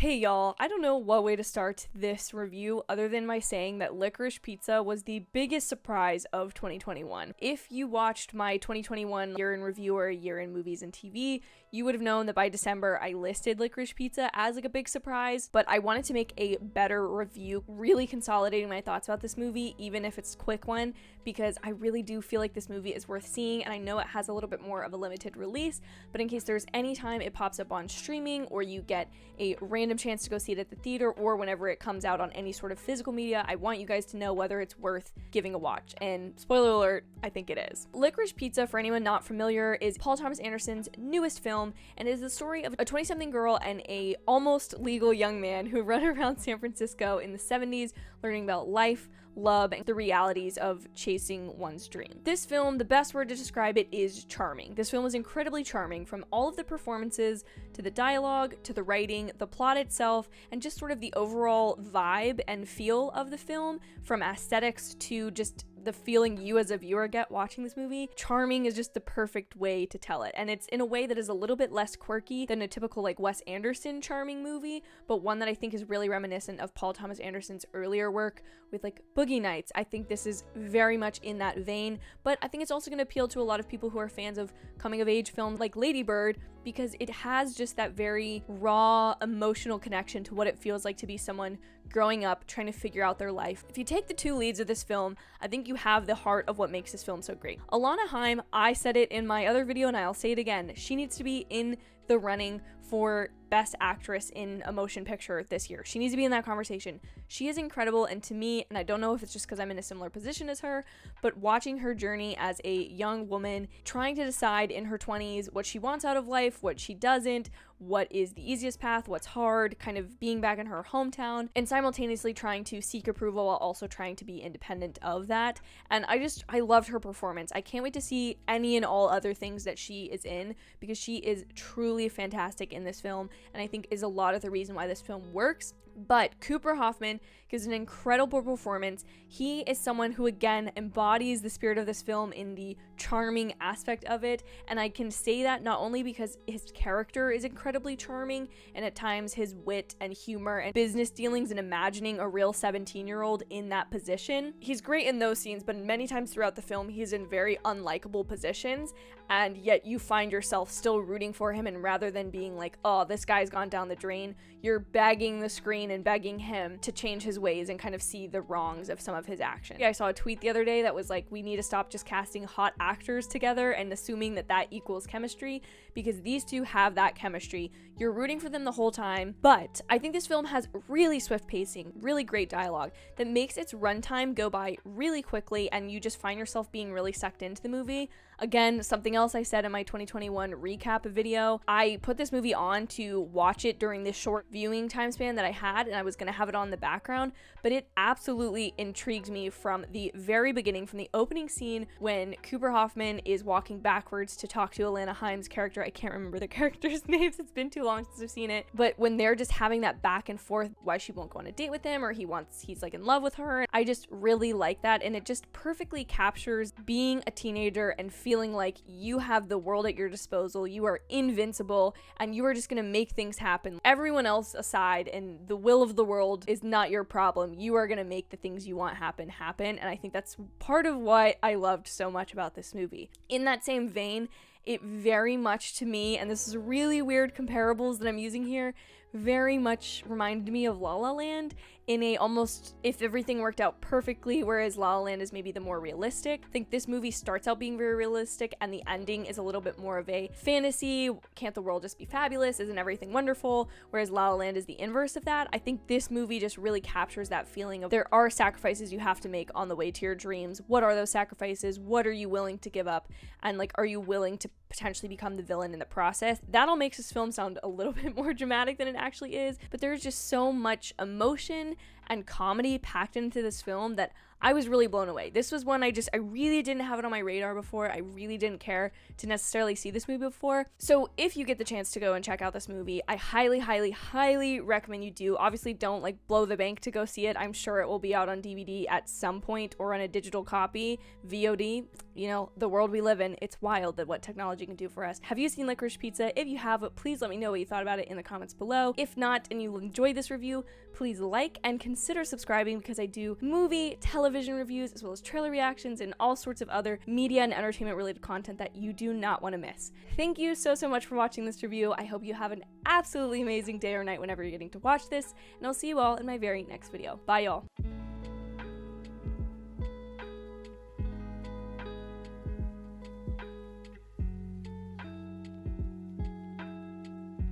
Hey y'all, I don't know what way to start this review other than by saying that Licorice Pizza was the biggest surprise of 2021. If you watched my 2021 year in review or year in movies and TV, you would have known that by December I listed Licorice Pizza as like a big surprise, but I wanted to make a better review, really consolidating my thoughts about this movie, even if it's a quick one, because I really do feel like this movie is worth seeing, and I know it has a little bit more of a limited release, but in case there's any time it pops up on streaming or you get a random chance to go see it at the theater or whenever it comes out on any sort of physical media, I want you guys to know whether it's worth giving a watch. And spoiler alert, I think it is. Licorice Pizza, for anyone not familiar, is Paul Thomas Anderson's newest film and is the story of a 20-something girl and a almost legal young man who run around San Francisco in the 70s learning about life, love, and the realities of chasing one's dream. This film, the best word to describe it is charming. This film is incredibly charming, from all of the performances to the dialogue to the writing, the plot itself, and just sort of the overall vibe and feel of the film, from aesthetics to just the feeling you as a viewer get watching this movie. Charming is just the perfect way to tell it, and it's in a way that is a little bit less quirky than a typical like Wes Anderson charming movie, but one that I think is really reminiscent of Paul Thomas Anderson's earlier work with like Boogie Nights. I think this is very much in that vein, but I think it's also going to appeal to a lot of people who are fans of coming of age films like Lady Bird, because it has just that very raw emotional connection to what it feels like to be someone growing up trying to figure out their life. If you take the two leads of this film, I think you have the heart of what makes this film so great. Alana Haim, I said it in my other video and I'll say it again, she needs to be in the running for Best Actress in a Motion Picture this year. She needs to be in that conversation. She is incredible, and to me, and I don't know if it's just because I'm in a similar position as her, but watching her journey as a young woman trying to decide in her 20s what she wants out of life, what she doesn't, what is the easiest path, what's hard, kind of being back in her hometown, and simultaneously trying to seek approval while also trying to be independent of that. And I loved her performance. I can't wait to see any and all other things that she is in, because she is truly fantastic in this film, and I think is a lot of the reason why this film works. But Cooper Hoffman gives an incredible performance. He is someone who, again, embodies the spirit of this film in the charming aspect of it, and I can say that not only because his character is incredibly charming, and at times his wit and humor and business dealings and imagining a real 17-year-old in that position. He's great in those scenes, but many times throughout the film, he's in very unlikable positions, and yet you find yourself still rooting for him, and rather than being like, oh, this guy's gone down the drain, you're begging the screen and begging him to change his ways and kind of see the wrongs of some of his actions. Yeah, I saw a tweet the other day that was like, we need to stop just casting hot actors together and assuming that that equals chemistry, because these two have that chemistry. You're rooting for them the whole time, but I think this film has really swift pacing, really great dialogue that makes its runtime go by really quickly, and you just find yourself being really sucked into the movie. Again, something else I said in my 2021 recap video, I put this movie on to watch it during this short viewing time span that I had, and I was going to have it on in the background, but it absolutely intrigued me from the very beginning, from the opening scene when Cooper Hoffman is walking backwards to talk to Alana Haim's character. I can't remember the characters' names, it's been too long since I've seen it, but when they're just having that back and forth, why she won't go on a date with him, or he's like in love with her. I just really like that, and it just perfectly captures being a teenager and feeling like you have the world at your disposal, you are invincible, and you are just gonna make things happen. Everyone else aside, and the will of the world is not your problem. You are gonna make the things you want happen, and I think that's part of what I loved so much about this movie. In that same vein, it very much to me, and this is really weird comparables that I'm using here, very much reminded me of La La Land in a almost if everything worked out perfectly, whereas La La Land is maybe the more realistic. I think this movie starts out being very realistic, and the ending is a little bit more of a fantasy. Can't the world just be fabulous? Isn't everything wonderful? Whereas La La Land is the inverse of that. I think this movie just really captures that feeling of there are sacrifices you have to make on the way to your dreams. What are those sacrifices? What are you willing to give up? And like, are you willing to potentially become the villain in the process? That all makes this film sound a little bit more dramatic than it actually is, but there's just so much emotion and comedy packed into this film that I was really blown away. This was one I really didn't have it on my radar before. I really didn't care to necessarily see this movie before. So if you get the chance to go and check out this movie, I highly, highly, highly recommend you do. Obviously, don't like blow the bank to go see it. I'm sure it will be out on DVD at some point or on a digital copy, VOD. You know, the world we live in, it's wild that what technology can do for us. Have you seen Licorice Pizza? If you have, please let me know what you thought about it in the comments below. If not, and you enjoyed this review, please like and consider subscribing, because I do movie, television reviews, as well as trailer reactions and all sorts of other media and entertainment related content that you do not want to miss. Thank you so much for watching this review. I hope you have an absolutely amazing day or night whenever you're getting to watch this, and I'll see you all in my very next video. Bye, y'all.